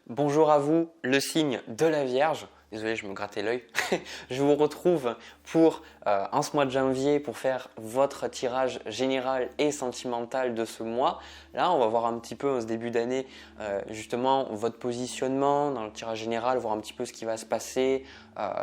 Bonjour à vous, le signe de la Vierge. Désolé, je me grattais l'œil. Je vous retrouve pour en ce mois de janvier pour faire votre tirage général et sentimental de ce mois. Là, on va voir un petit peu en ce début d'année justement votre positionnement dans le tirage général, voir un petit peu ce qui va se passer,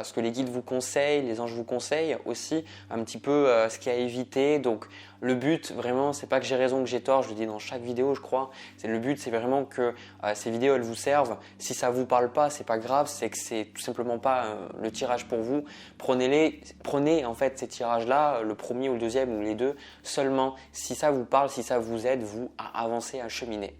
ce que les guides vous conseillent, les anges vous conseillent aussi, un petit peu ce qu'il y a à éviter. Donc le but vraiment, c'est pas que j'ai raison, que j'ai tort, je le dis dans chaque vidéo je crois. Le but c'est vraiment que ces vidéos elles vous servent. Si ça vous parle pas, c'est pas grave, c'est que c'est tout simplement pas le tirage pour vous. Prenez en fait ces tirages-là, le premier ou le deuxième ou les deux, seulement si ça vous parle, si ça vous aide vous à avancer, à cheminer.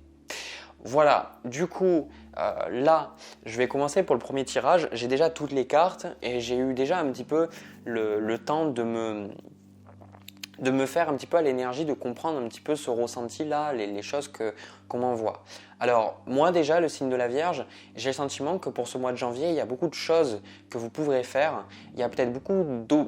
Voilà, du coup, là, je vais commencer pour le premier tirage. J'ai déjà toutes les cartes et j'ai eu déjà un petit peu le temps de me faire un petit peu à l'énergie, de comprendre un petit peu ce ressenti-là, les choses qu'on m'envoie. Alors, moi déjà, le signe de la Vierge, j'ai le sentiment que pour ce mois de janvier, il y a beaucoup de choses que vous pourrez faire. Il y a peut-être beaucoup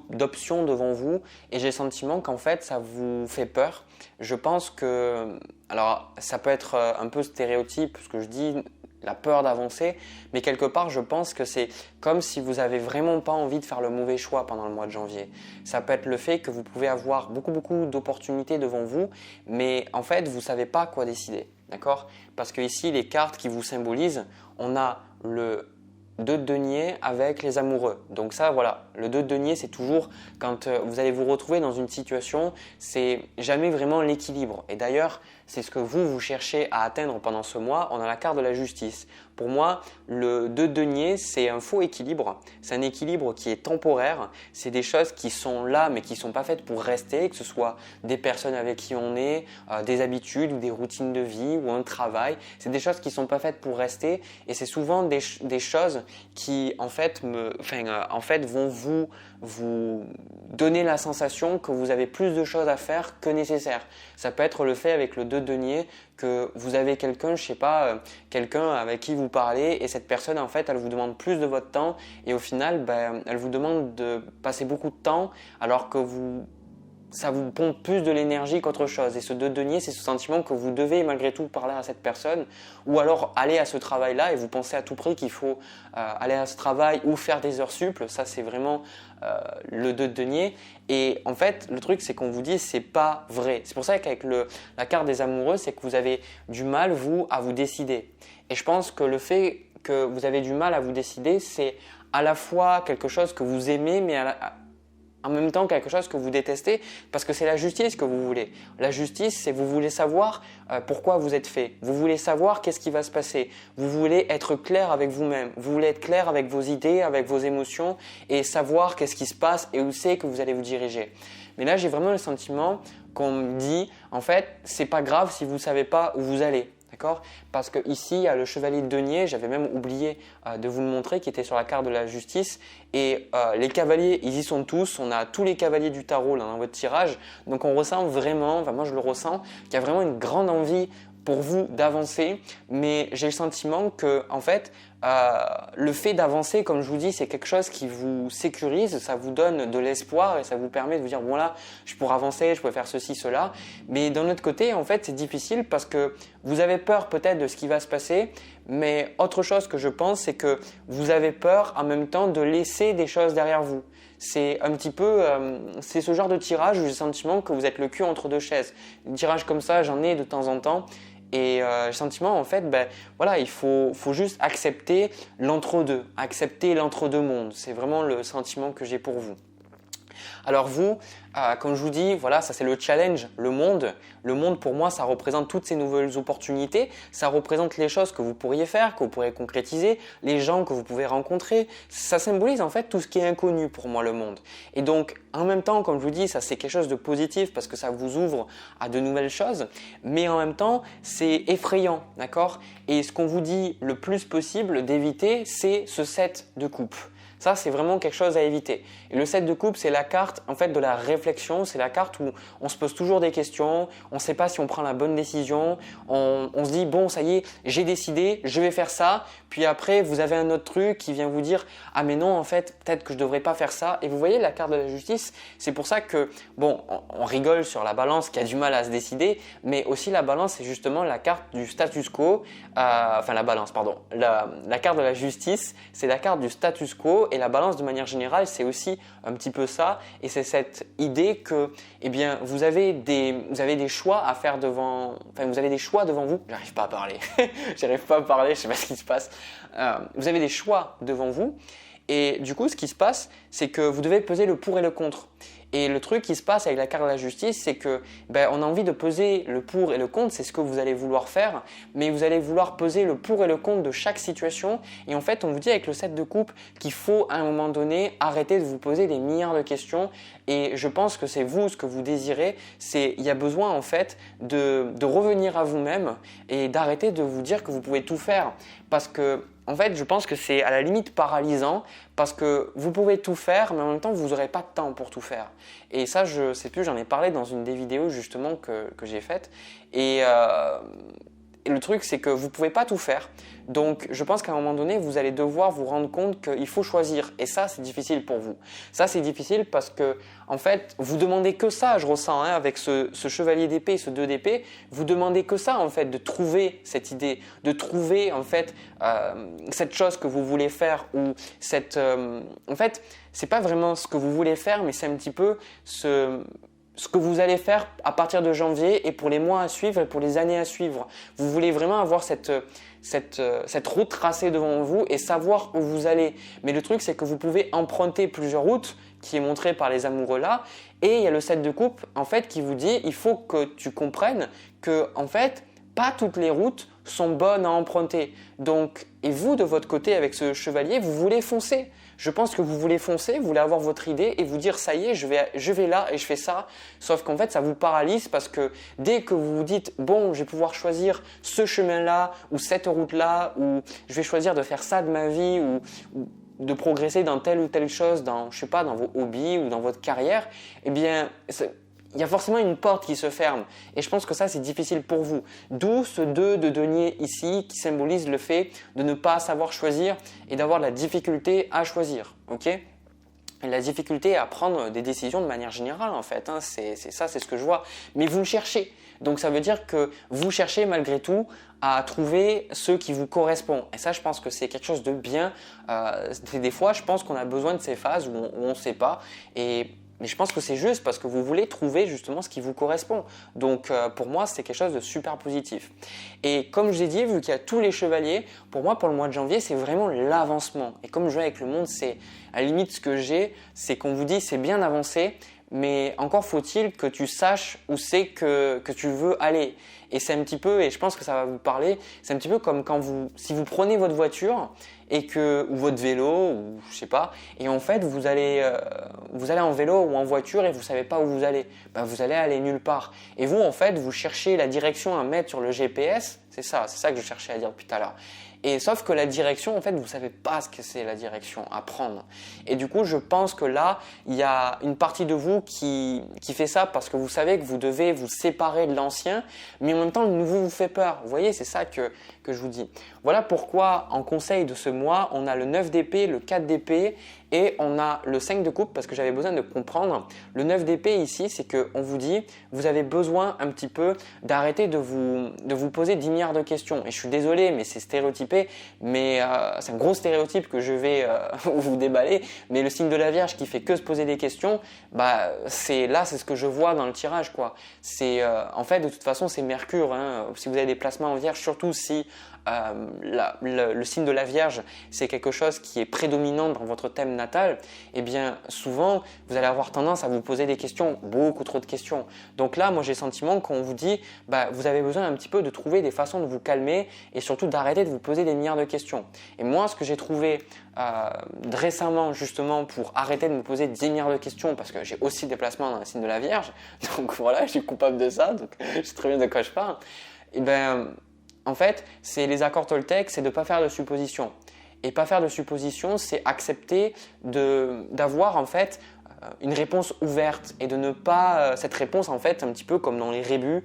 d'options devant vous et j'ai le sentiment qu'en fait, ça vous fait peur. Je pense que, alors, ça peut être un peu stéréotype, ce que je dis, la peur d'avancer, mais quelque part je pense que c'est comme si vous avez vraiment pas envie de faire le mauvais choix pendant le mois de janvier. Ça peut être le fait que vous pouvez avoir beaucoup d'opportunités devant vous, mais en fait vous savez pas quoi décider, d'accord? Parce que ici les cartes qui vous symbolisent, on a le 2 de denier avec les amoureux. Donc ça voilà, le 2 de denier c'est toujours quand vous allez vous retrouver dans une situation, c'est jamais vraiment l'équilibre. Et d'ailleurs, c'est ce que vous cherchez à atteindre pendant ce mois. On a la carte de la justice. Pour moi, le 2 de denier, c'est un faux équilibre. C'est un équilibre qui est temporaire. C'est des choses qui sont là, mais qui ne sont pas faites pour rester, que ce soit des personnes avec qui on est, des habitudes ou des routines de vie ou un travail. C'est des choses qui ne sont pas faites pour rester et c'est souvent des choses qui, en fait, vont vous donner la sensation que vous avez plus de choses à faire que nécessaire. Ça peut être le fait avec le 2 de denier que vous avez quelqu'un, je sais pas, quelqu'un avec qui vous parlez et cette personne en fait elle vous demande plus de votre temps et au final elle vous demande de passer beaucoup de temps alors que ça vous pompe plus de l'énergie qu'autre chose. Et ce 2 de denier, c'est ce sentiment que vous devez malgré tout parler à cette personne ou alors aller à ce travail-là et vous pensez à tout prix qu'il faut aller à ce travail ou faire des heures sup. Ça, c'est vraiment le 2 de denier. Et en fait, le truc, c'est qu'on vous dit c'est pas vrai. C'est pour ça qu'avec la carte des amoureux, c'est que vous avez du mal, vous, à vous décider. Et je pense que le fait que vous avez du mal à vous décider, c'est à la fois quelque chose que vous aimez, mais en même temps quelque chose que vous détestez parce que c'est la justice que vous voulez. La justice, c'est vous voulez savoir pourquoi vous êtes fait. Vous voulez savoir qu'est-ce qui va se passer. Vous voulez être clair avec vous-même. Vous voulez être clair avec vos idées, avec vos émotions et savoir qu'est-ce qui se passe et où c'est que vous allez vous diriger. Mais là, j'ai vraiment le sentiment qu'on me dit, en fait, c'est pas grave si vous ne savez pas où vous allez. D'accord? Parce que ici, il y a le chevalier de denier, j'avais même oublié de vous le montrer, qui était sur la carte de la justice. Et les cavaliers, ils y sont tous. On a tous les cavaliers du tarot là, dans votre tirage. Donc on ressent vraiment, enfin moi je le ressens, qu'il y a vraiment une grande envie pour vous d'avancer. Mais j'ai le sentiment que, en fait, le fait d'avancer, comme je vous dis, c'est quelque chose qui vous sécurise, ça vous donne de l'espoir et ça vous permet de vous dire bon là, je pourrais avancer, je pourrais faire ceci, cela. Mais d'un autre côté, en fait, c'est difficile parce que vous avez peur peut-être de ce qui va se passer, mais autre chose que je pense, c'est que vous avez peur en même temps de laisser des choses derrière vous. C'est un petit peu, c'est ce genre de tirage où j'ai le sentiment que vous êtes le cul entre deux chaises. Des tirages comme ça, j'en ai de temps en temps. Et j'ai le sentiment, en fait, voilà, il faut juste accepter l'entre-deux, accepter l'entre-deux mondes. C'est vraiment le sentiment que j'ai pour vous. Alors vous, comme je vous dis, voilà, ça c'est le challenge, le monde. Le monde pour moi, ça représente toutes ces nouvelles opportunités, ça représente les choses que vous pourriez faire, que vous pourriez concrétiser, les gens que vous pouvez rencontrer. Ça symbolise en fait tout ce qui est inconnu pour moi, le monde. Et donc, en même temps, comme je vous dis, ça c'est quelque chose de positif parce que ça vous ouvre à de nouvelles choses, mais en même temps, c'est effrayant, d'accord? Et ce qu'on vous dit le plus possible d'éviter, c'est ce 7 de coupe. Ça, c'est vraiment quelque chose à éviter. Et le 7 de coupe, c'est la carte en fait de la réflexion. C'est la carte où on se pose toujours des questions. On ne sait pas si on prend la bonne décision. On se dit bon, ça y est, j'ai décidé, je vais faire ça. Puis après, vous avez un autre truc qui vient vous dire ah mais non, en fait, peut-être que je devrais pas faire ça. Et vous voyez la carte de la justice, c'est pour ça que bon, on rigole sur la balance qui a du mal à se décider, mais aussi la balance, c'est justement la carte du status quo. Enfin la balance, pardon. La carte de la justice, c'est la carte du status quo. Et la balance, de manière générale, c'est aussi un petit peu ça. Et c'est cette idée que, eh bien, vous avez des choix à faire devant. Enfin, vous avez des choix devant vous. J'arrive pas à parler. J'arrive pas à parler. Je sais pas ce qui se passe. Vous avez des choix devant vous. Et du coup, ce qui se passe, c'est que vous devez peser le pour et le contre. Et le truc qui se passe avec la carte de la justice, c'est que on a envie de peser le pour et le contre, c'est ce que vous allez vouloir faire, mais vous allez vouloir peser le pour et le contre de chaque situation. Et en fait, on vous dit avec le 7 de coupe qu'il faut à un moment donné arrêter de vous poser des milliards de questions. Et je pense que c'est vous, ce que vous désirez, il y a besoin en fait de revenir à vous-même et d'arrêter de vous dire que vous pouvez tout faire. Parce que en fait, je pense que c'est à la limite paralysant parce que vous pouvez tout faire, mais en même temps, vous n'aurez pas de temps pour tout faire. Et ça, je sais plus, j'en ai parlé dans une des vidéos justement que j'ai faites. Et le truc, c'est que vous ne pouvez pas tout faire. Donc, je pense qu'à un moment donné, vous allez devoir vous rendre compte qu'il faut choisir. Et ça, c'est difficile pour vous. Ça, c'est difficile parce que, en fait, vous demandez que ça, je ressens, avec ce chevalier d'épée et ce 2 d'épée, vous demandez que ça, en fait, de trouver cette idée, de trouver, en fait, cette chose que vous voulez faire ou cette… en fait, c'est pas vraiment ce que vous voulez faire, mais c'est un petit peu ce que vous allez faire à partir de janvier et pour les mois à suivre et pour les années à suivre. Vous voulez vraiment avoir cette route tracée devant vous et savoir où vous allez. Mais le truc, c'est que vous pouvez emprunter plusieurs routes qui est montrée par les amoureux là. Et il y a le 7 de coupe en fait qui vous dit il faut que tu comprennes que en fait, pas toutes les routes sont bonnes à emprunter. Donc, et vous de votre côté avec ce chevalier, vous voulez foncer. Je pense que vous voulez foncer, vous voulez avoir votre idée et vous dire ça y est, je vais là et je fais ça. Sauf qu'en fait, ça vous paralyse parce que dès que vous vous dites bon, je vais pouvoir choisir ce chemin-là ou cette route-là ou je vais choisir de faire ça de ma vie ou de progresser dans telle ou telle chose, dans vos hobbies ou dans votre carrière, eh bien, il y a forcément une porte qui se ferme. Et je pense que ça, c'est difficile pour vous. D'où ce 2 de denier ici qui symbolise le fait de ne pas savoir choisir et d'avoir de la difficulté à choisir. Et la difficulté à prendre des décisions de manière générale, en fait. C'est ça, c'est ce que je vois. Mais vous le cherchez. Donc, ça veut dire que vous cherchez malgré tout à trouver ce qui vous correspond. Et ça, je pense que c'est quelque chose de bien. Des fois, je pense qu'on a besoin de ces phases où on ne sait pas. Mais je pense que c'est juste parce que vous voulez trouver justement ce qui vous correspond. Donc pour moi, c'est quelque chose de super positif. Et comme je l'ai dit, vu qu'il y a tous les chevaliers, pour moi, pour le mois de janvier, c'est vraiment l'avancement. Et comme je joue avec le monde, c'est à la limite ce que j'ai, c'est qu'on vous dit c'est bien d'avancer, mais encore faut-il que tu saches où c'est que tu veux aller. Et c'est un petit peu, et je pense que ça va vous parler, c'est un petit peu comme si vous prenez votre voiture ou votre vélo, ou je sais pas, et en fait vous allez en vélo ou en voiture et vous savez pas où vous allez. Vous allez aller nulle part. Et vous en fait vous cherchez la direction à mettre sur le GPS, c'est ça que je cherchais à dire depuis tout à l'heure. Et sauf que la direction, en fait, vous savez pas ce que c'est la direction à prendre. Et du coup, je pense que là, il y a une partie de vous qui fait ça parce que vous savez que vous devez vous séparer de l'ancien, mais en même temps, le nouveau vous fait peur. Vous voyez, c'est ça que je vous dis. Voilà pourquoi, en conseil de ce mois, on a le 9 d'épée, le 4 d'épée et on a le 5 de coupe parce que j'avais besoin de comprendre. Le 9 d'épée ici, c'est qu'on vous dit, vous avez besoin un petit peu d'arrêter de vous poser 10 milliards de questions. Et je suis désolé, mais c'est stéréotypé, mais c'est un gros stéréotype que je vais vous déballer. Mais le signe de la Vierge qui fait que se poser des questions, c'est ce que je vois dans le tirage, quoi. En fait, de toute façon, c'est Mercure. Si vous avez des placements en Vierge, surtout si le signe de la Vierge, c'est quelque chose qui est prédominant dans votre thème natal, eh bien souvent vous allez avoir tendance à vous poser des questions, beaucoup trop de questions. Donc là, moi j'ai le sentiment qu'on vous dit, vous avez besoin un petit peu de trouver des façons de vous calmer et surtout d'arrêter de vous poser des milliards de questions. Et moi, ce que j'ai trouvé récemment justement pour arrêter de me poser 10 milliards de questions, parce que j'ai aussi des placements dans le signe de la Vierge, donc voilà, je suis coupable de ça, donc je sais très bien de quoi je parle. En fait, c'est les accords Toltec, c'est de ne pas faire de suppositions. Et pas faire de suppositions, c'est accepter d'avoir en fait une réponse ouverte et de ne pas cette réponse en fait un petit peu comme dans les rébus,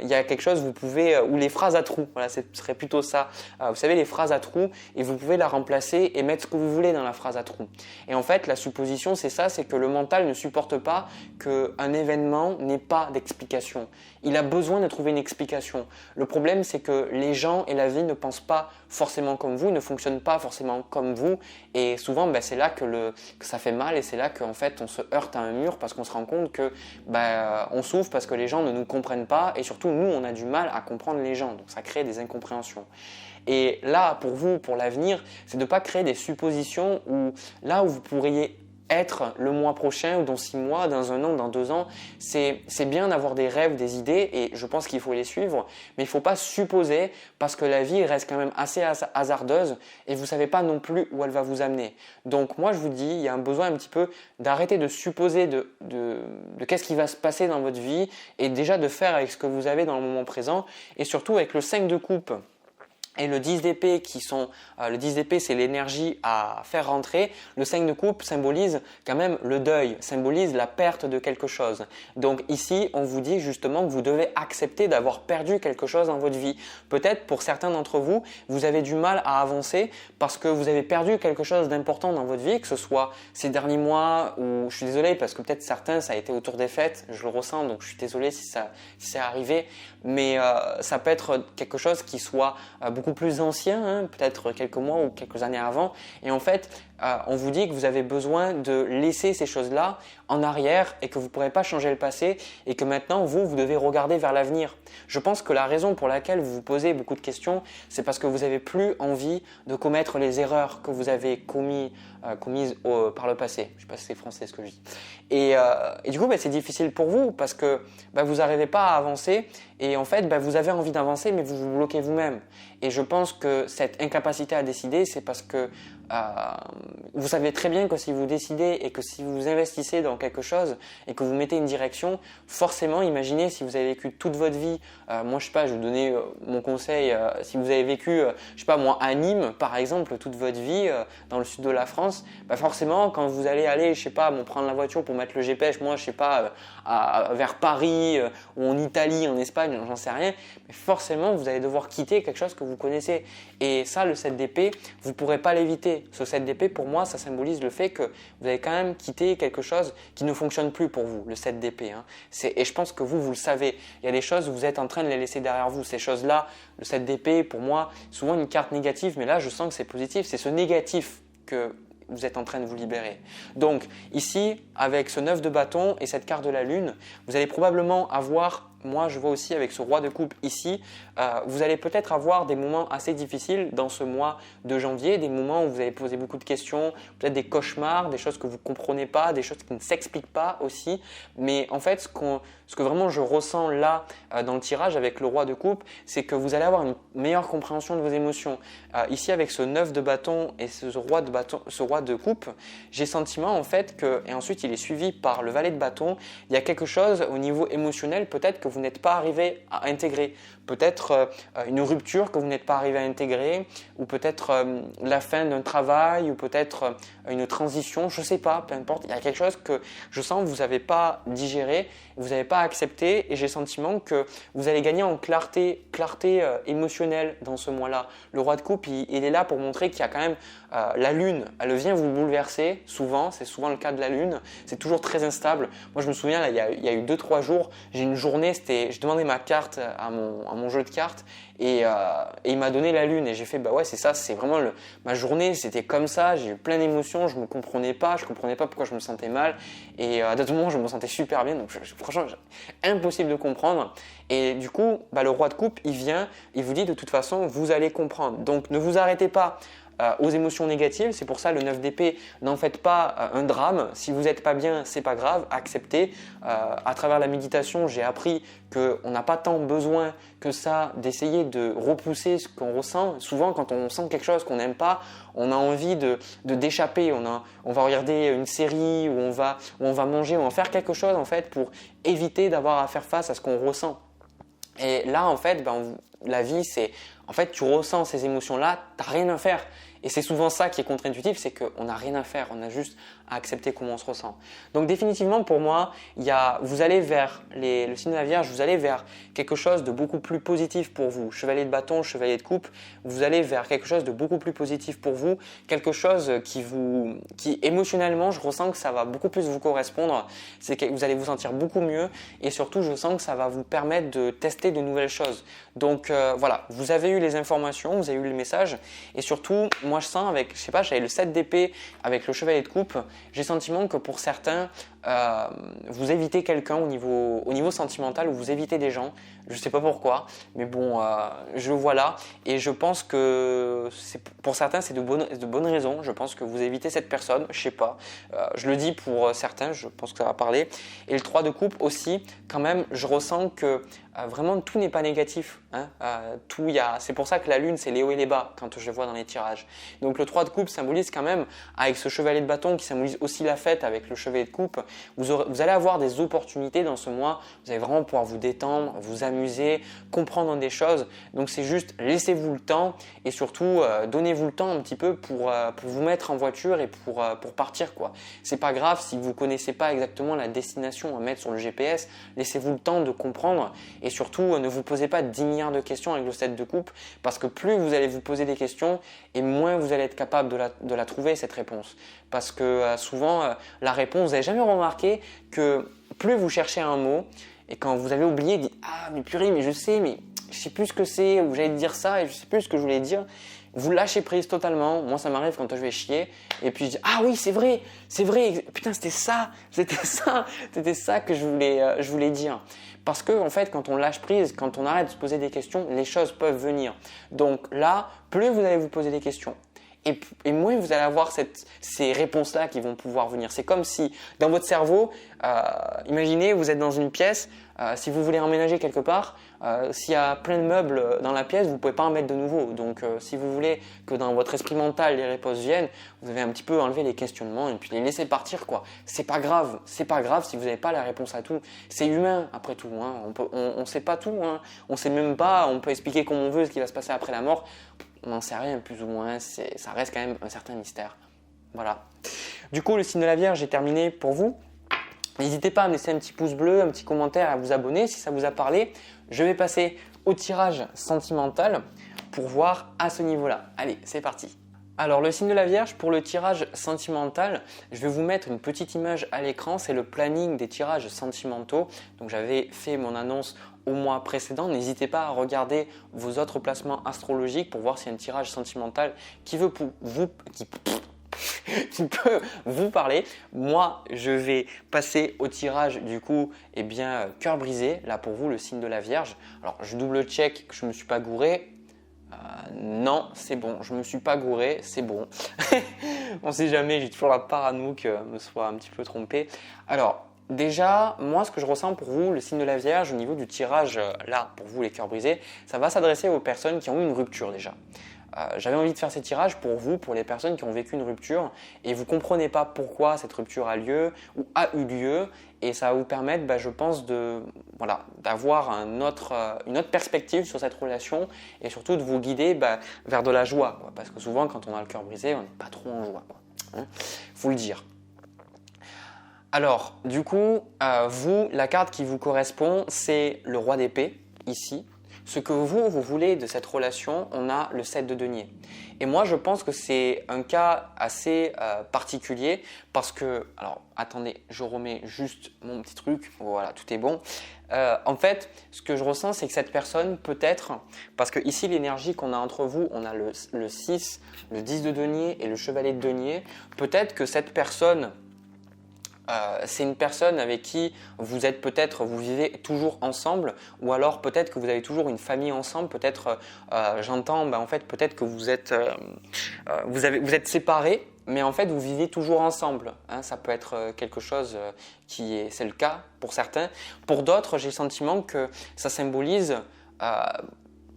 il y a quelque chose vous pouvez ou les phrases à trous, voilà, ce serait plutôt ça. Vous savez, les phrases à trous, et vous pouvez la remplacer et mettre ce que vous voulez dans la phrase à trous. Et en fait la supposition c'est ça, c'est que le mental ne supporte pas qu'un événement n'ait pas d'explication. Il a besoin de trouver une explication. Le problème c'est que les gens et la vie ne pensent pas forcément comme vous, ne fonctionnent pas forcément comme vous, et souvent c'est là que ça fait mal, et c'est là qu'en fait on se heurte à un mur parce qu'on se rend compte que on souffre parce que les gens ne nous comprennent pas, et surtout nous on a du mal à comprendre les gens, donc ça crée des incompréhensions. Et là pour vous, pour l'avenir, c'est de ne pas créer des suppositions où là où vous pourriez être le mois prochain ou dans 6 mois, dans 1 an, dans 2 ans, c'est bien d'avoir des rêves, des idées, et je pense qu'il faut les suivre, mais il ne faut pas supposer parce que la vie reste quand même assez hasardeuse et vous ne savez pas non plus où elle va vous amener. Donc moi je vous dis, il y a un besoin un petit peu d'arrêter de supposer de qu'est-ce qui va se passer dans votre vie, et déjà de faire avec ce que vous avez dans le moment présent, et surtout avec le 5 de coupe. Et le 10 d'épée le 10 d'épée c'est l'énergie à faire rentrer. Le 5 de coupe symbolise quand même le deuil, symbolise la perte de quelque chose. Donc ici on vous dit justement que vous devez accepter d'avoir perdu quelque chose dans votre vie. Peut-être pour certains d'entre vous, vous avez du mal à avancer parce que vous avez perdu quelque chose d'important dans votre vie, que ce soit ces derniers mois, ou je suis désolé parce que peut-être certains ça a été autour des fêtes, je le ressens, donc je suis désolé si c'est arrivé, mais ça peut être quelque chose qui soit beaucoup plus ancien, hein, peut-être quelques mois ou quelques années avant, et en fait on vous dit que vous avez besoin de laisser ces choses-là en arrière et que vous ne pourrez pas changer le passé, et que maintenant vous devez regarder vers l'avenir. Je pense que la raison pour laquelle vous vous posez beaucoup de questions, c'est parce que vous n'avez plus envie de commettre les erreurs que vous avez commises par le passé. Je ne sais pas si c'est français ce que je dis. Et du coup c'est difficile pour vous parce que vous n'arrivez pas à avancer, et en fait vous avez envie d'avancer mais vous vous bloquez vous-même. Et je pense que cette incapacité à décider, c'est parce que vous savez très bien que si vous décidez et que si vous investissez dans quelque chose et que vous mettez une direction, forcément, imaginez si vous avez vécu toute votre vie, moi je sais pas, je vais vous donner mon conseil, si vous avez vécu, je sais pas moi, à Nîmes par exemple, toute votre vie dans le sud de la France, forcément quand vous allez aller, je sais pas, prendre la voiture pour mettre le GPS, moi je sais pas, vers Paris ou en Italie, en Espagne, j'en sais rien, mais forcément vous allez devoir quitter quelque chose que vous connaissez. Et ça, le 7 d'épée, vous ne pourrez pas l'éviter. Ce 7 d'épée, pour moi, ça symbolise le fait que vous avez quand même quitté quelque chose qui ne fonctionne plus pour vous, le 7 d'épée. Hein. Et je pense que vous le savez. Il y a des choses, vous êtes en train de les laisser derrière vous. Ces choses-là, le 7 d'épée, pour moi, souvent une carte négative, mais là, je sens que c'est positif. C'est ce négatif que vous êtes en train de vous libérer. Donc ici, avec ce 9 de bâton et cette carte de la lune, vous allez probablement avoir, moi je vois aussi avec ce roi de coupe ici, vous allez peut-être avoir des moments assez difficiles dans ce mois de janvier, des moments où vous allez poser beaucoup de questions, peut-être des cauchemars, des choses que vous ne comprenez pas, des choses qui ne s'expliquent pas aussi. Mais en fait, ce que vraiment je ressens là dans le tirage avec le roi de coupe, c'est que vous allez avoir une meilleure compréhension de vos émotions. Ici avec ce 9 de bâton et ce roi de coupe, j'ai sentiment en fait que, et ensuite il est suivi par le valet de bâton, il y a quelque chose au niveau émotionnel peut-être que vous n'êtes pas arrivé à intégrer. Peut-être une rupture que vous n'êtes pas arrivé à intégrer, ou peut-être la fin d'un travail, ou peut-être une transition, je ne sais pas, peu importe. Il y a quelque chose que je sens que vous n'avez pas digéré, vous n'avez pas accepté, et j'ai le sentiment que vous allez gagner en clarté émotionnelle dans ce mois-là. Le roi de coupe, il est là pour montrer qu'il y a quand même la lune, elle vient vous bouleverser souvent, c'est souvent le cas de la lune, c'est toujours très instable. Moi je me souviens, là, il y a eu 2-3 jours, j'ai une journée, je demandais ma carte à mon jeu de cartes, et il m'a donné la lune, et j'ai fait bah ouais c'est ça, c'est vraiment ma journée, c'était comme ça, j'ai eu plein d'émotions, je comprenais pas pourquoi je me sentais mal, et à d'autres moments je me sentais super bien, donc franchement impossible de comprendre. Et du coup le roi de coupe il vient, il vous dit de toute façon vous allez comprendre, donc ne vous arrêtez pas aux émotions négatives. C'est pour ça le 9 d'épée, n'en faites pas un drame. Si vous n'êtes pas bien, c'est pas grave, acceptez. À travers la méditation, j'ai appris qu'on n'a pas tant besoin que ça d'essayer de repousser ce qu'on ressent. Souvent, quand on sent quelque chose qu'on n'aime pas, on a envie d'échapper. On va regarder une série, ou on va manger, ou on va faire quelque chose en fait pour éviter d'avoir à faire face à ce qu'on ressent. Et là, en fait, la vie, c'est… En fait, tu ressens ces émotions-là, tu n'as rien à faire. Et c'est souvent ça qui est contre-intuitif, c'est qu'on n'a rien à faire, on a juste à accepter comment on se ressent. Donc définitivement pour moi, vous allez vers le signe de la Vierge, vous allez vers quelque chose de beaucoup plus positif pour vous. Chevalier de bâton, chevalier de coupe, vous allez vers quelque chose de beaucoup plus positif pour vous, quelque chose qui émotionnellement, je ressens que ça va beaucoup plus vous correspondre, c'est que vous allez vous sentir beaucoup mieux et surtout je sens que ça va vous permettre de tester de nouvelles choses. Donc voilà, vous avez eu les informations, vous avez eu le message et surtout, moi je sens avec, je sais pas, j'avais le 7 d'épée avec le chevalier de coupe, j'ai le sentiment que pour certains, vous évitez quelqu'un au niveau sentimental ou vous évitez des gens, je ne sais pas pourquoi, mais bon, je le vois là et je pense que pour certains c'est de bonnes raisons, je pense que vous évitez cette personne, je ne sais pas, je le dis pour certains, je pense que ça va parler. Et le 3 de coupe aussi, quand même, je ressens que vraiment tout n'est pas négatif, hein. C'est pour ça que la lune c'est les hauts et les bas quand je le vois dans les tirages. Donc le 3 de coupe symbolise quand même, avec ce chevalier de bâton qui symbolise aussi la fête avec le chevalier de coupe, vous allez avoir des opportunités dans ce mois, vous allez vraiment pouvoir vous détendre, vous amuser, comprendre des choses. Donc c'est juste laissez-vous le temps et surtout donnez-vous le temps un petit peu pour vous mettre en voiture et pour partir, quoi. C'est pas grave si vous connaissez pas exactement la destination à mettre sur le GPS, laissez-vous le temps de comprendre et surtout ne vous posez pas 10 milliards de questions avec le 7 de coupe parce que plus vous allez vous poser des questions et moins vous allez être capable de la trouver cette réponse. Parce que souvent la réponse, vous n'avez jamais remarqué que plus vous cherchez un mot et quand vous avez oublié, vous dites ah mais purée mais je sais mais je sais plus ce que c'est ou j'allais dire ça et je sais plus ce que je voulais dire. Vous lâchez prise totalement. Moi, ça m'arrive quand je vais chier et puis je dis ah oui c'est vrai, putain c'était ça que je voulais dire. Parce que en fait, quand on lâche prise, quand on arrête de se poser des questions, les choses peuvent venir. Donc là, plus vous allez vous poser des questions et moins vous allez avoir ces réponses-là qui vont pouvoir venir. C'est comme si dans votre cerveau, imaginez vous êtes dans une pièce, si vous voulez emménager quelque part, s'il y a plein de meubles dans la pièce, vous ne pouvez pas en mettre de nouveaux. Donc si vous voulez que dans votre esprit mental les réponses viennent, vous avez un petit peu enlevé les questionnements et puis les laisser partir, quoi. C'est pas grave si vous n'avez pas la réponse à tout. C'est humain après tout, hein. On sait pas tout, hein. On sait même pas, on peut expliquer comme on veut ce qui va se passer après la mort. On n'en sait rien plus ou moins, ça reste quand même un certain mystère. Voilà. Du coup, le signe de la Vierge est terminé pour vous. N'hésitez pas à me laisser un petit pouce bleu, un petit commentaire, à vous abonner si ça vous a parlé. Je vais passer au tirage sentimental pour voir à ce niveau-là. Allez, c'est parti. Alors le signe de la Vierge, pour le tirage sentimental, je vais vous mettre une petite image à l'écran, c'est le planning des tirages sentimentaux. Donc j'avais fait mon annonce au mois précédent, n'hésitez pas à regarder vos autres placements astrologiques pour voir s'il y a un tirage sentimental qui peut vous parler. Moi, je vais passer au tirage du coup, cœur brisé, là pour vous le signe de la Vierge. Alors je double check que je ne me suis pas gouré. Non, c'est bon, je me suis pas gouré, c'est bon. On sait jamais, j'ai toujours la parano que me soit un petit peu trompé. Alors, déjà, moi, ce que je ressens pour vous, le signe de la Vierge, au niveau du tirage, là, pour vous, les cœurs brisés, ça va s'adresser aux personnes qui ont eu une rupture déjà. J'avais envie de faire ces tirages pour vous, pour les personnes qui ont vécu une rupture et vous ne comprenez pas pourquoi cette rupture a lieu ou a eu lieu et ça va vous permettre, je pense, d'avoir une autre perspective sur cette relation et surtout de vous guider vers de la joie, quoi. Parce que souvent, quand on a le cœur brisé, on n'est pas trop en joie, quoi, hein, faut le dire. Alors, du coup, vous, la carte qui vous correspond, c'est le roi d'épée, ici. Ce que vous voulez de cette relation, on a le 7 de denier. Et moi, je pense que c'est un cas assez particulier parce que, alors attendez, je remets juste mon petit truc, voilà, tout est bon. En fait, ce que je ressens, c'est que cette personne peut-être, parce que ici l'énergie qu'on a entre vous, on a le 6, le 10 de denier et le chevalier de denier, peut-être que cette personne, c'est une personne avec qui vous vivez toujours ensemble ou alors peut-être que vous avez toujours une famille ensemble, peut-être j'entends en fait peut-être que vous êtes séparés mais en fait vous vivez toujours ensemble, hein, ça peut être quelque chose c'est le cas pour certains. Pour d'autres, j'ai le sentiment que ça symbolise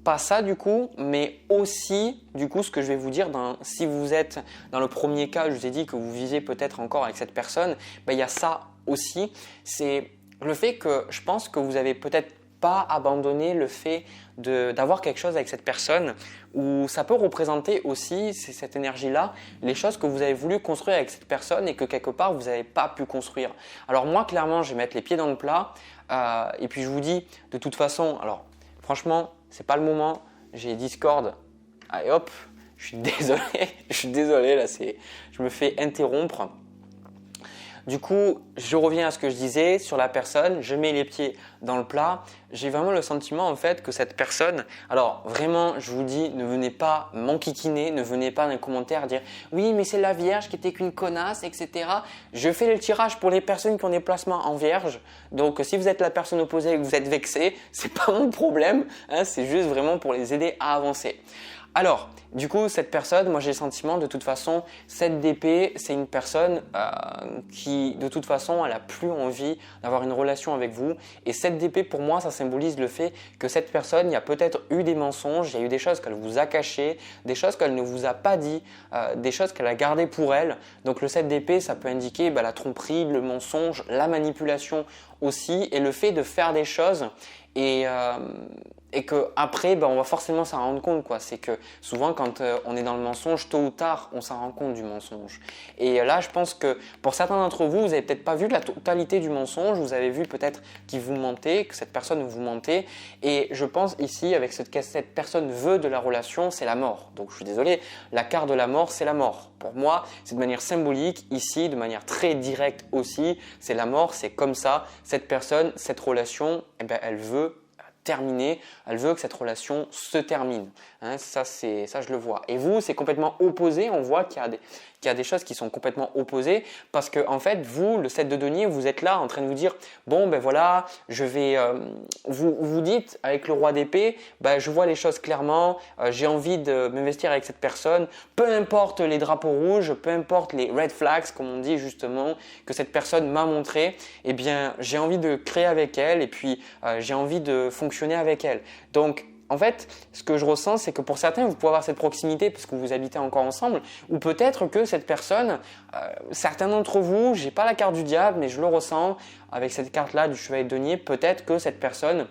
pas ça du coup, mais aussi du coup ce que je vais vous dire, si vous êtes dans le premier cas, je vous ai dit que vous vivez peut-être encore avec cette personne, il y a ça aussi, c'est le fait que je pense que vous avez peut-être pas abandonner le fait d'avoir quelque chose avec cette personne où ça peut représenter aussi, c'est cette énergie-là, les choses que vous avez voulu construire avec cette personne et que quelque part vous n'avez pas pu construire. Alors moi, clairement, je vais mettre les pieds dans le plat et puis je vous dis de toute façon, alors franchement, c'est pas le moment, j'ai Discord, allez hop, je suis désolé là, je me fais interrompre. Du coup, je reviens à ce que je disais sur la personne, je mets les pieds dans le plat. J'ai vraiment le sentiment en fait que cette personne, alors vraiment, je vous dis, ne venez pas m'enquiquiner, ne venez pas dans les commentaires dire « Oui, mais c'est la Vierge qui était qu'une connasse, etc. » Je fais le tirage pour les personnes qui ont des placements en Vierge. Donc, si vous êtes la personne opposée et que vous êtes vexé, c'est pas mon problème, hein, c'est juste vraiment pour les aider à avancer. Alors, du coup, cette personne, moi j'ai le sentiment de toute façon, cette d'épée, c'est une personne qui de toute façon, elle n'a plus envie d'avoir une relation avec vous. Et cette d'épée, pour moi, ça symbolise le fait que cette personne, il y a peut-être eu des mensonges, il y a eu des choses qu'elle vous a cachées, des choses qu'elle ne vous a pas dit, des choses qu'elle a gardées pour elle. Donc le 7 d'épée, ça peut indiquer la tromperie, le mensonge, la manipulation aussi et le fait de faire des choses et que après on va forcément s'en rendre compte quoi. C'est que souvent quand on est dans le mensonge, tôt ou tard on s'en rend compte du mensonge. Et là je pense que pour certains d'entre vous, vous n'avez peut-être pas vu la totalité du mensonge, vous avez vu peut-être qu'il vous mentait, que cette personne vous mentait. Et je pense ici avec ce que cette personne veut de la relation, c'est la mort. Donc je suis désolé, la carte de la mort, c'est la mort. Pour moi, c'est de manière symbolique, ici de manière très directe aussi, c'est la mort, c'est comme ça. Cette personne, cette relation, elle veut terminer, elle veut que cette relation se termine. Hein, ça, je le vois. Et vous, c'est complètement opposé. On voit qu'il y a des choses qui sont complètement opposées parce que en fait, vous, le 7 de denier, vous êtes là en train de vous dire bon, ben voilà, je vais. Vous dites avec le roi d'épée, je vois les choses clairement, j'ai envie de m'investir avec cette personne, peu importe les drapeaux rouges, peu importe les red flags, comme on dit justement, que cette personne m'a montré, eh bien, j'ai envie de créer avec elle et puis j'ai envie de fonctionner avec elle. Donc, en fait, ce que je ressens, c'est que pour certains, vous pouvez avoir cette proximité parce que vous habitez encore ensemble, ou peut-être que cette personne, certains d'entre vous, j'ai pas la carte du diable, mais je le ressens avec cette carte-là du chevalier de denier, peut-être que cette personne,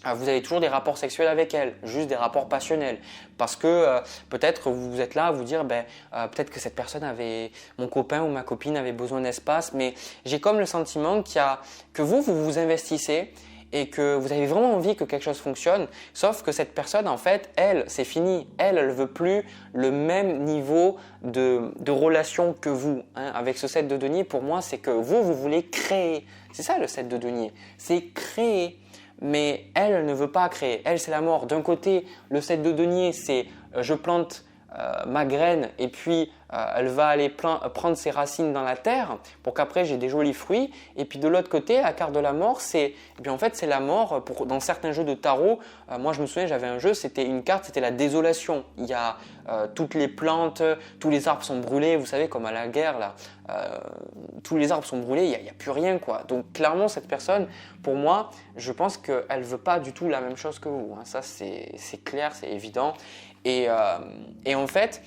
vous avez toujours des rapports sexuels avec elle, juste des rapports passionnels. Parce que peut-être vous êtes là à vous dire, peut-être que cette personne mon copain ou ma copine avait besoin d'espace, mais j'ai comme le sentiment que vous vous investissez et que vous avez vraiment envie que quelque chose fonctionne, sauf que cette personne, en fait, elle, c'est fini. Elle veut plus le même niveau de relation que vous. Hein. Avec ce 7 de denier, pour moi, c'est que vous voulez créer. C'est ça le 7 de denier, c'est créer. Mais elle ne veut pas créer. Elle, c'est la mort. D'un côté, le 7 de denier, c'est je plante ma graine et puis elle va aller prendre ses racines dans la terre pour qu'après j'ai des jolis fruits. Et puis de l'autre côté, la carte de la mort, c'est la mort. Dans certains jeux de tarot, moi je me souviens, j'avais un jeu, c'était une carte, c'était la désolation. Il y a toutes les plantes, tous les arbres sont brûlés, vous savez, comme à la guerre là. Tous les arbres sont brûlés, il n'y a plus rien quoi. Donc clairement cette personne, pour moi, je pense qu'elle ne veut pas du tout la même chose que vous. Hein. Ça c'est clair, c'est évident. Et en fait,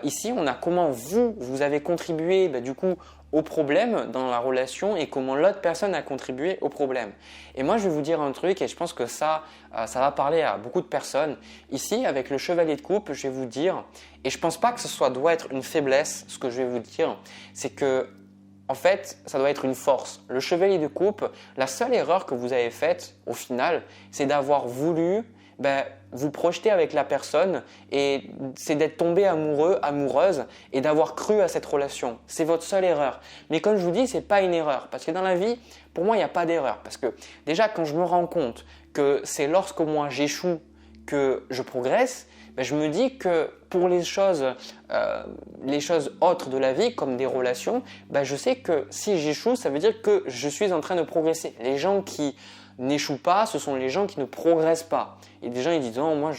ici on a comment vous avez contribué du coup au problème dans la relation et comment l'autre personne a contribué au problème. Et moi je vais vous dire un truc et je pense que ça va parler à beaucoup de personnes. Ici avec le chevalier de coupe, je vais vous dire, et je pense pas que doit être une faiblesse ce que je vais vous dire, c'est que en fait, ça doit être une force. Le chevalier de coupe, la seule erreur que vous avez faite au final, c'est d'avoir voulu vous projeter avec la personne et c'est d'être tombé amoureux, amoureuse et d'avoir cru à cette relation. C'est votre seule erreur. Mais comme je vous dis, ce n'est pas une erreur parce que dans la vie, pour moi, il n'y a pas d'erreur. Parce que déjà, quand je me rends compte que c'est lorsque moi j'échoue que je progresse, je me dis que pour les choses autres de la vie, comme des relations, je sais que si j'échoue, ça veut dire que je suis en train de progresser. Les gens qui n'échouent pas, ce sont les gens qui ne progressent pas. Et des gens ils disent non, moi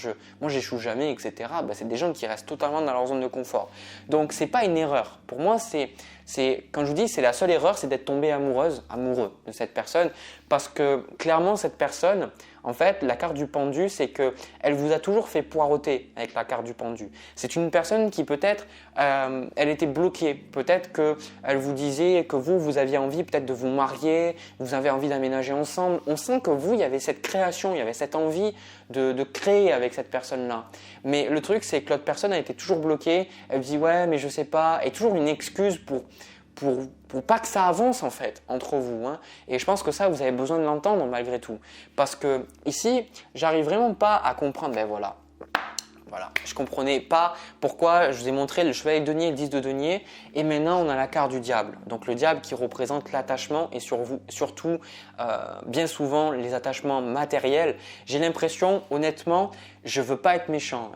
j'échoue jamais, etc. C'est des gens qui restent totalement dans leur zone de confort. Donc c'est pas une erreur. Pour moi, quand je vous dis c'est la seule erreur, c'est d'être tombé amoureux de cette personne, parce que clairement cette personne, en fait, la carte du pendu, c'est qu'elle vous a toujours fait poireauter avec la carte du pendu. C'est une personne qui peut-être, elle était bloquée. Peut-être qu'elle vous disait que vous aviez envie peut-être de vous marier, vous avez envie d'aménager ensemble. On sent que vous, il y avait cette création, il y avait cette envie de créer avec cette personne-là. Mais le truc, c'est que l'autre personne a été toujours bloquée. Elle dit ouais, mais je sais pas, et toujours une excuse pour pas que ça avance en fait entre vous. Et je pense que ça, vous avez besoin de l'entendre malgré tout. Parce que ici, j'arrive vraiment pas à comprendre. Voilà, je comprenais pas pourquoi je vous ai montré le chevalier de denier et le 10 de denier. Et maintenant, on a la carte du diable. Donc le diable qui représente l'attachement et surtout, bien souvent, les attachements matériels. J'ai l'impression, honnêtement, je veux pas être méchant.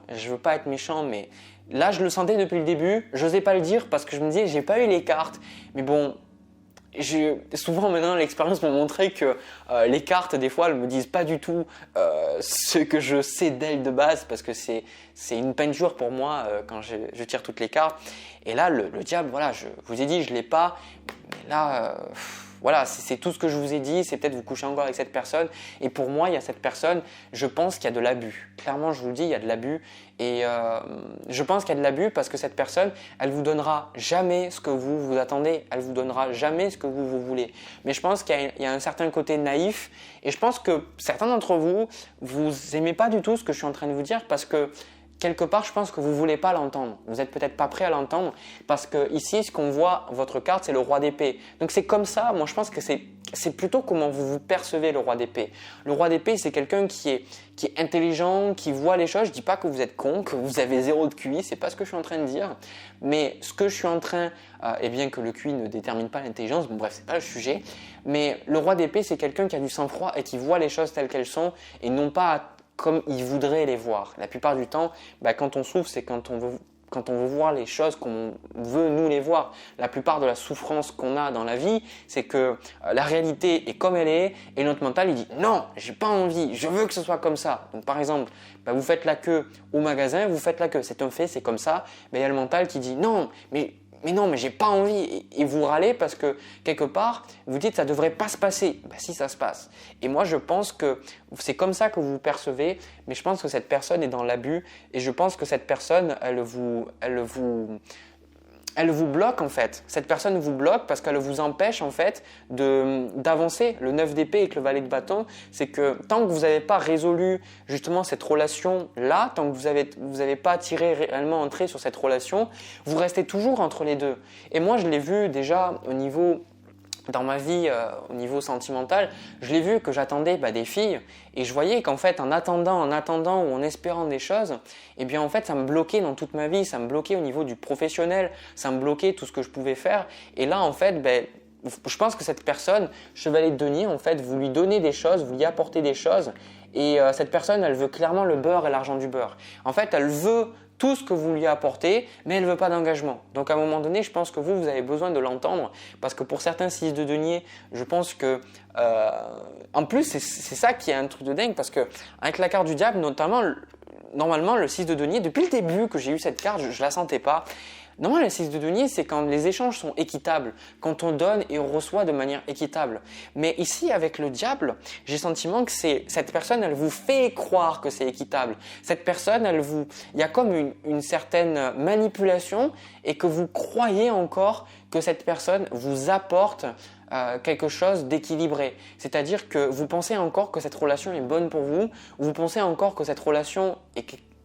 Mais là, je le sentais depuis le début. Je n'osais pas le dire parce que je me disais, j'ai pas eu les cartes. Mais bon, souvent maintenant, l'expérience m'a montré que les cartes, des fois, elles me disent pas du tout ce que je sais d'elles de base, parce que c'est une peinture pour moi quand je tire toutes les cartes. Et là, le diable, voilà, je vous ai dit, je l'ai pas. Mais là, voilà, c'est tout ce que je vous ai dit. C'est peut-être vous coucher encore avec cette personne. Et pour moi, il y a cette personne, je pense qu'il y a de l'abus. Clairement, je vous le dis, il y a de l'abus. Et je pense qu'il y a de l'abus parce que cette personne, elle vous donnera jamais ce que vous attendez. Elle vous donnera jamais ce que vous voulez. Mais je pense qu'il y a un certain côté naïf. Et je pense que certains d'entre vous, vous aimez pas du tout ce que je suis en train de vous dire parce que quelque part, je pense que vous ne voulez pas l'entendre. Vous n'êtes peut-être pas prêt à l'entendre parce que ici, ce qu'on voit, votre carte, c'est le roi d'épée. Donc c'est comme ça, moi je pense que c'est plutôt comment vous percevez le roi d'épée. Le roi d'épée, c'est quelqu'un qui est intelligent, qui voit les choses. Je ne dis pas que vous êtes con, que vous avez 0 de QI, c'est pas ce que je suis en train de dire. Mais ce que je suis en train, et bien que le QI ne détermine pas l'intelligence, bon bref, c'est pas le sujet. Mais le roi d'épée, c'est quelqu'un qui a du sang-froid et qui voit les choses telles qu'elles sont et non pas comme il voudrait les voir. La plupart du temps, quand on souffre, c'est quand on veut voir les choses qu'on veut nous les voir. La plupart de la souffrance qu'on a dans la vie, c'est que la réalité est comme elle est et notre mental il dit non, j'ai pas envie, je veux que ce soit comme ça. Donc par exemple, vous faites la queue au magasin, vous faites la queue, c'est un fait, c'est comme ça. Mais il y a le mental qui dit non, mais j'ai pas envie. Et vous râlez parce que quelque part, vous dites ça devrait pas se passer. Si, ça se passe. Et moi, je pense que c'est comme ça que vous vous percevez, mais je pense que cette personne est dans l'abus et je pense que cette personne, elle vous bloque en fait. Cette personne vous bloque parce qu'elle vous empêche en fait d'avancer. Le 9 d'épée avec le valet de bâton, c'est que tant que vous n'avez pas résolu justement cette relation-là, tant que vous avez pas réellement entré sur cette relation, vous restez toujours entre les deux. Et moi, je l'ai vu déjà dans ma vie, au niveau sentimental, je l'ai vu que j'attendais des filles et je voyais qu'en fait, en attendant ou en espérant des choses, eh bien en fait, ça me bloquait dans toute ma vie, ça me bloquait au niveau du professionnel, ça me bloquait tout ce que je pouvais faire. Et là, en fait, je pense que cette personne, chevalier de denier, en fait, vous lui donnez des choses, vous lui apportez des choses et cette personne, elle veut clairement le beurre et l'argent du beurre. En fait, elle veut tout ce que vous lui apportez, mais elle ne veut pas d'engagement. Donc à un moment donné, je pense que vous avez besoin de l'entendre parce que pour certains 6 de denier, je pense que en plus, c'est ça qui est un truc de dingue parce que avec la carte du diable, normalement, le 6 de denier, depuis le début que j'ai eu cette carte, je ne la sentais pas. Normalement, le 6 de denier, c'est quand les échanges sont équitables, quand on donne et on reçoit de manière équitable. Mais ici, avec le diable, j'ai le sentiment que cette personne, elle vous fait croire que c'est équitable. Cette personne, il y a comme une certaine manipulation et que vous croyez encore que cette personne vous apporte quelque chose d'équilibré. C'est-à-dire que vous pensez encore que cette relation est bonne pour vous, ou vous pensez encore que cette relation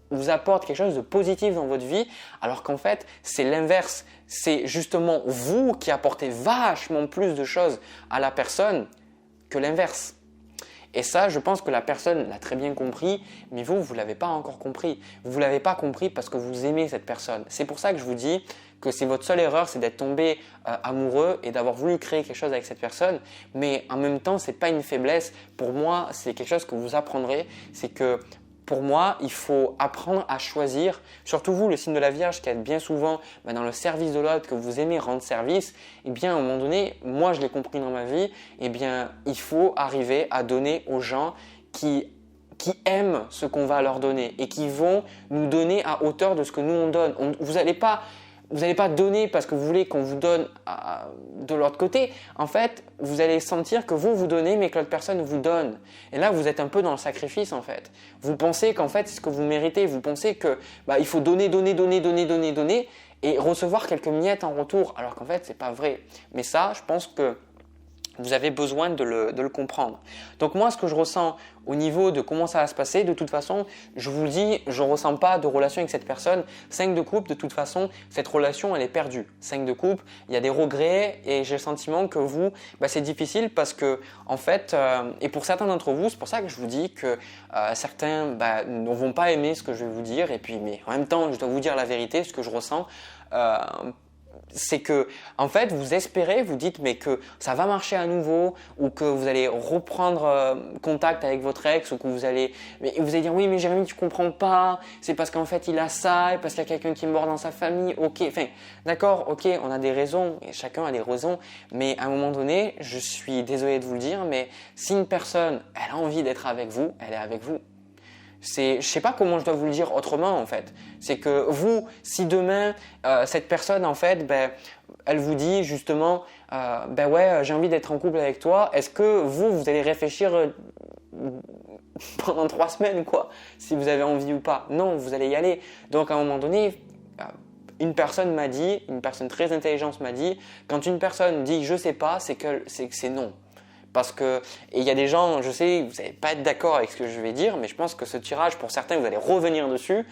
vous apporte quelque chose de positif dans votre vie, alors qu'en fait, c'est l'inverse. C'est justement vous qui apportez vachement plus de choses à la personne que l'inverse. Et ça, je pense que la personne l'a très bien compris, mais vous ne l'avez pas encore compris. Vous ne l'avez pas compris parce que vous aimez cette personne. C'est pour ça que je vous dis que c'est votre seule erreur, c'est d'être tombé amoureux et d'avoir voulu créer quelque chose avec cette personne. Mais en même temps, ce n'est pas une faiblesse. Pour moi, c'est quelque chose que vous apprendrez. C'est que pour moi, il faut apprendre à choisir, surtout vous, le signe de la Vierge, qui êtes bien souvent dans le service de l'autre, que vous aimez rendre service, eh bien, à un moment donné, moi, je l'ai compris dans ma vie, eh bien, il faut arriver à donner aux gens qui qui aiment ce qu'on va leur donner et qui vont nous donner à hauteur de ce que nous on donne. Vous n'allez pas donner parce que vous voulez qu'on vous donne de l'autre côté. En fait, vous allez sentir que vous donnez mais que l'autre personne vous donne. Et là, vous êtes un peu dans le sacrifice en fait. Vous pensez qu'en fait, c'est ce que vous méritez. Vous pensez que il faut donner et recevoir quelques miettes en retour. Alors qu'en fait, c'est pas vrai. Mais ça, je pense que vous avez besoin de le comprendre. Donc moi, ce que je ressens au niveau de comment ça va se passer, de toute façon, je vous le dis, je ne ressens pas de relation avec cette personne. 5 de coupe, de toute façon, cette relation, elle est perdue. 5 de coupe, il y a des regrets et j'ai le sentiment que vous, c'est difficile parce que, en fait, et pour certains d'entre vous, c'est pour ça que je vous dis que certains ne vont pas aimer ce que je vais vous dire et puis, mais en même temps, je dois vous dire la vérité, ce que je ressens. C'est que, en fait, vous espérez, vous dites mais que ça va marcher à nouveau ou que vous allez reprendre contact avec votre ex ou que vous allez dire oui mais Jérémy tu comprends pas, c'est parce qu'en fait il a ça et parce qu'il y a quelqu'un qui est mort dans sa famille, ok, enfin d'accord, ok, on a des raisons et chacun a des raisons, mais à un moment donné, je suis désolé de vous le dire, mais si une personne elle a envie d'être avec vous, elle est avec vous. Je ne sais pas comment je dois vous le dire autrement en fait. C'est que vous, si demain cette personne en fait, elle vous dit justement, ouais, j'ai envie d'être en couple avec toi. Est-ce que vous allez réfléchir pendant 3 semaines quoi, si vous avez envie ou pas? Non, vous allez y aller. Donc à un moment donné, une personne très intelligente m'a dit, quand une personne dit je sais pas, c'est que c'est non. Parce que, et il y a des gens, je sais, vous n'allez pas être d'accord avec ce que je vais dire, mais je pense que ce tirage, pour certains, vous allez revenir dessus.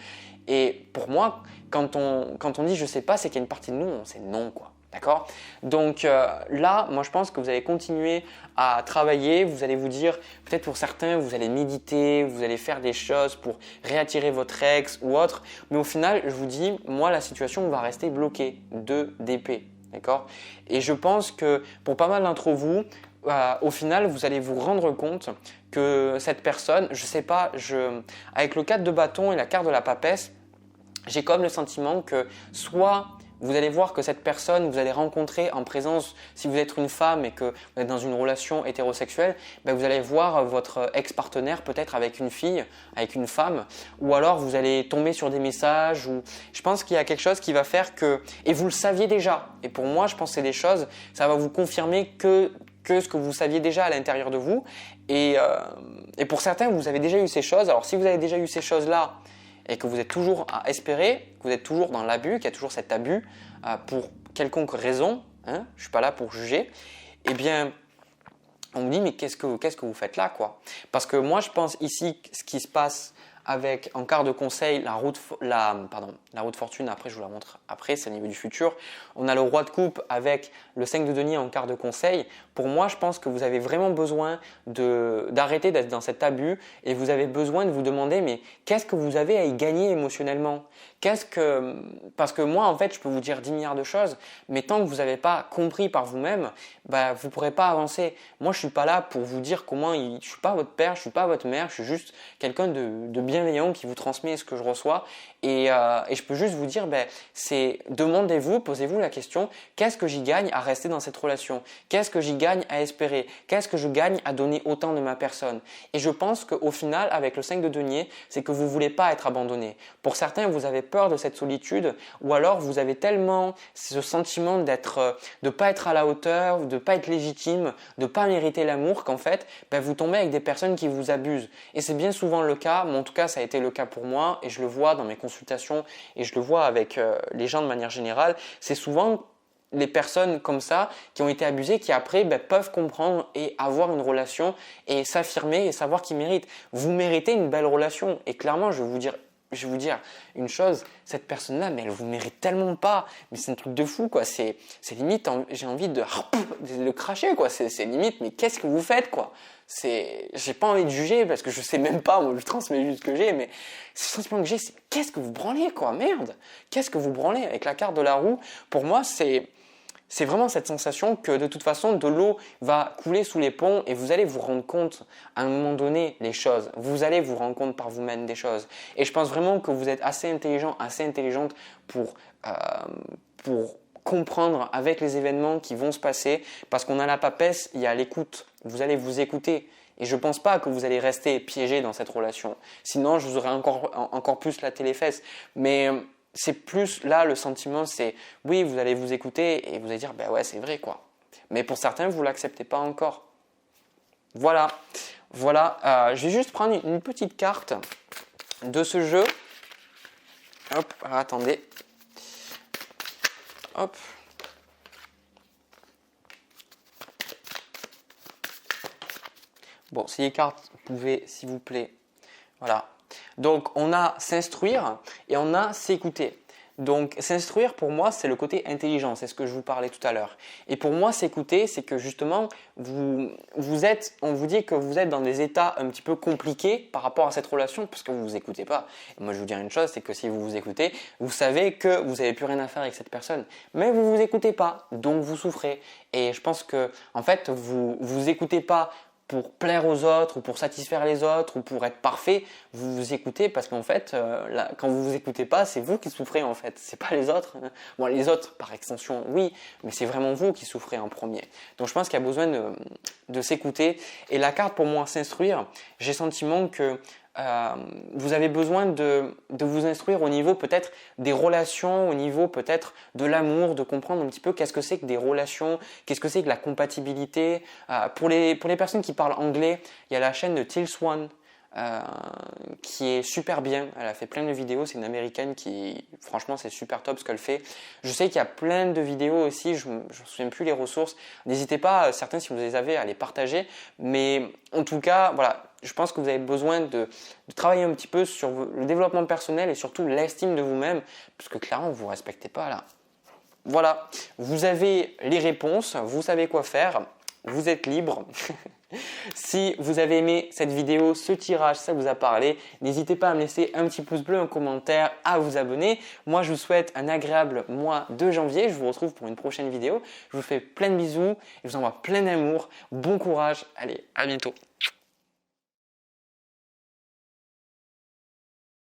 Et pour moi, quand on dit je sais pas, c'est qu'il y a une partie de nous, c'est non, quoi. D'accord? Donc là, moi je pense que vous allez continuer à travailler, vous allez vous dire, peut-être pour certains, vous allez méditer, vous allez faire des choses pour réattirer votre ex ou autre. Mais au final, je vous dis, moi la situation va rester bloquée, 2 d'épée. D'accord? Et je pense que pour pas mal d'entre vous, au final, vous allez vous rendre compte que cette personne, je sais pas, avec le 4 de bâton et la carte de la papesse, j'ai comme le sentiment que soit vous allez voir que cette personne, vous allez rencontrer en présence, si vous êtes une femme et que vous êtes dans une relation hétérosexuelle, vous allez voir votre ex-partenaire peut-être avec une fille, avec une femme, ou alors vous allez tomber sur des messages, ou je pense qu'il y a quelque chose qui va faire que, et vous le saviez déjà, et pour moi je pense que c'est des choses, ça va vous confirmer que ce que vous saviez déjà à l'intérieur de vous, et pour certains vous avez déjà eu ces choses. Alors si vous avez déjà eu ces choses-là, et que vous êtes toujours à espérer, que vous êtes toujours dans l'abus, qu'il y a toujours cet abus pour quelconque raison, je ne suis pas là pour juger, eh bien, on me dit mais qu'est-ce que vous faites là quoi? Parce que moi je pense ici ce qui se passe avec en quart de conseil la roue de fortune, après je vous la montre après, c'est au niveau du futur. On a le roi de coupe avec le 5 de denier en quart de conseil. Pour moi, je pense que vous avez vraiment besoin d'arrêter d'être dans cet abus et vous avez besoin de vous demander mais qu'est-ce que vous avez à y gagner émotionnellement? Parce que moi, en fait, je peux vous dire 10 milliards de choses, mais tant que vous n'avez pas compris par vous-même, vous ne pourrez pas avancer. Moi, je ne suis pas là pour vous dire je ne suis pas votre père, je ne suis pas votre mère, je suis juste quelqu'un de bienveillant qui vous transmet ce que je reçois. Et je peux juste vous dire, demandez-vous, posez-vous la question, qu'est-ce que j'y gagne à rester dans cette relation? Qu'est-ce que j'y gagne à espérer? Qu'est-ce que je gagne à donner autant de ma personne? Et je pense qu'au final, avec le 5 de denier, c'est que vous ne voulez pas être abandonné. Pour certains, vous avez peur de cette solitude ou alors vous avez tellement ce sentiment de ne pas être à la hauteur, de ne pas être légitime, de ne pas mériter l'amour qu'en fait, vous tombez avec des personnes qui vous abusent. Et c'est bien souvent le cas, mais en tout cas, ça a été le cas pour moi et je le vois dans mes consultations et je le vois avec les gens de manière générale. C'est souvent les personnes comme ça qui ont été abusées qui après peuvent comprendre et avoir une relation et s'affirmer et savoir qu'ils méritent. Vous méritez une belle relation et clairement, je vais vous dire une chose, cette personne-là, mais elle vous mérite tellement pas. Mais c'est un truc de fou, quoi. C'est limite, j'ai envie de le cracher, quoi. C'est limite, mais qu'est-ce que vous faites, quoi? J'ai pas envie de juger parce que je sais même pas, moi je transmets juste ce que j'ai, mais ce sentiment que j'ai, c'est qu'est-ce que vous branlez, quoi? Merde! Qu'est-ce que vous branlez avec la carte de la roue? Pour moi, c'est vraiment cette sensation que de toute façon, de l'eau va couler sous les ponts et vous allez vous rendre compte à un moment donné les choses. Vous allez vous rendre compte par vous-même des choses. Et je pense vraiment que vous êtes assez intelligent, assez intelligente pour comprendre avec les événements qui vont se passer. Parce qu'on a la papesse, il y a l'écoute. Vous allez vous écouter. Et je ne pense pas que vous allez rester piégé dans cette relation. Sinon, je vous aurais encore plus la les fesses. Mais c'est plus là, le sentiment, c'est oui, vous allez vous écouter et vous allez dire, ben ouais, c'est vrai quoi. Mais pour certains, vous ne l'acceptez pas encore. Voilà. Je vais juste prendre une petite carte de ce jeu. Hop, alors attendez. Hop. Bon, si les cartes, vous pouvez, s'il vous plaît. Voilà. Donc, on a s'instruire et on a s'écouter. Donc, s'instruire, pour moi, c'est le côté intelligent. C'est ce que je vous parlais tout à l'heure. Et pour moi, s'écouter, c'est que justement, on vous dit que vous êtes dans des états un petit peu compliqués par rapport à cette relation parce que vous ne vous écoutez pas. Et moi, je vous dis une chose, c'est que si vous vous écoutez, vous savez que vous n'avez plus rien à faire avec cette personne. Mais vous ne vous écoutez pas, donc vous souffrez. Et je pense que, en fait, vous vous écoutez pas pour plaire aux autres ou pour satisfaire les autres ou pour être parfait, vous vous écoutez parce qu'en fait, quand vous vous écoutez pas, c'est vous qui souffrez en fait, c'est pas les autres. Bon, les autres par extension, oui, mais c'est vraiment vous qui souffrez en premier. Donc je pense qu'il y a besoin de s'écouter. Et la carte pour moi, s'instruire, j'ai le sentiment que vous avez besoin de vous instruire au niveau peut-être des relations, au niveau peut-être de l'amour, de comprendre un petit peu qu'est-ce que c'est que des relations, qu'est-ce que c'est que la compatibilité. Pour les personnes qui parlent anglais, il y a la chaîne de Till Swan qui est super bien. Elle a fait plein de vidéos. C'est une américaine qui, franchement, c'est super top ce qu'elle fait. Je sais qu'il y a plein de vidéos aussi. Je ne me souviens plus les ressources. N'hésitez pas, certains si vous les avez, à les partager. Mais en tout cas, voilà, je pense que vous avez besoin de travailler un petit peu sur le développement personnel et surtout l'estime de vous-même, parce que clairement, vous ne vous respectez pas là. Voilà, vous avez les réponses, vous savez quoi faire, vous êtes libre. Si vous avez aimé cette vidéo, ce tirage, ça vous a parlé, n'hésitez pas à me laisser un petit pouce bleu, un commentaire, à vous abonner. Moi, je vous souhaite un agréable mois de janvier. Je vous retrouve pour une prochaine vidéo. Je vous fais plein de bisous, je vous envoie plein d'amour. Bon courage. Allez, à bientôt.